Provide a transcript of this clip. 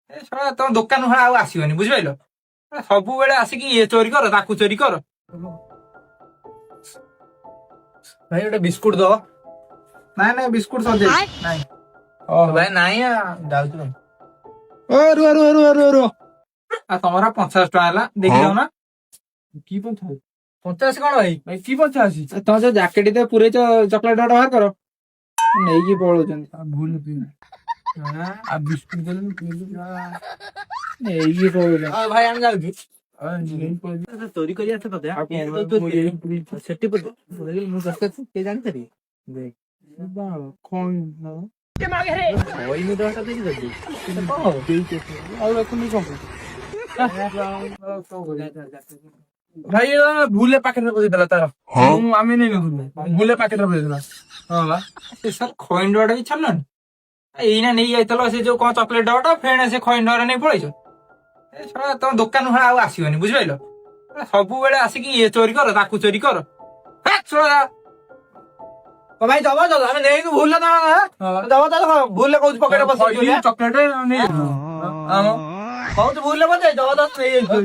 ତମ ଦୋକାନ ଭଡ଼ା ଆଉ ଆସିବନି ବୁଝିପାରିଲ। ସବୁବେଳେ ଆସିକି ଇଏ ଚୋରି କର ତାକୁ ଚୋରି କର। ଭାଇ ଗୋଟେ ବିସ୍କୁଟ ଦବ। ନାଇଁ ନାଇଁ ବିସ୍କୁଟ ସରିଯାଇଛି ନାଇଁ। ଭାଇ ନାଇଁ ଯାଉଛି ଭାଇ। ରୁହ ରୁହ ରୁହ ରୁହ ରୁହ। ଆଉ ତମର 50 ଟଙ୍କା ହେଲା ଦେଖି ଯାଉ ନା। କି 50? 50 କଣ ଭାଇ? ଭାଇ କି 50? ତମ ଯୋଉ ଜ୍ୟାକେଟ ରେ ପୁରେଇଛ ଚକଲେଟ ଗୋଟେ ବାହାର କର। ନେଇକି ପଳଉଛନ୍ତି। ଭୁଲ ପିଇନି। ଆଉ ବିସ୍କୁଟ ଦେଲେନି ପିଇଲୁ। ନେଇକି ପଳଉଛନ୍ତି। ଭାଇ ଆମେ ଯାଉଛୁ। ଚୋରି କରି ଆସ ତତେ ସେଠି ମୁଁ କିଏ ଜାଣିପାରିବି। ଭାଇ ଭୁଲ ପାଖରେ ପକେଇଦେଲା ତାର। ଆମେ ନେଇନଥିଲୁ ଭୁଲ ପାଖରେ ପକେଇଦେଲା। ହଁ ବା ସେ ସାର୍ ଖଇନ ଡବାଟା ବି ଛାଡିଲନି। ଏଇନା ନେଇ ଯାଇଥିଲ ସେ ଯୋଉ କଣ ଚକଲେଟ ଡବାଟା ଫେଣେ ସେ ଖଇନ ଡବାଟା ନେଇ ପଳେଇଛ। ତମ ଦୋକାନ ଭଡ଼ା ଆଉ ଆସିବନି ବୁଝିପାରିଲ। ସବୁବେଳେ ଆସିକି ଇଏ ଚୋରି କର ତାକୁ ଚୋରି କର। ଭାଇ ଦବ ଆମେ ନେଇନୁ ଭୁଲ ଦବ ଭୁଲରେ କହୁଛୁ ପକେଟ ବସେଇ ଚକଲେଟ କହୁଛୁ ଭୁଲରେ ବସେଇ ଜବରଦସ୍ତ ନେଇଯାଇଛୁ।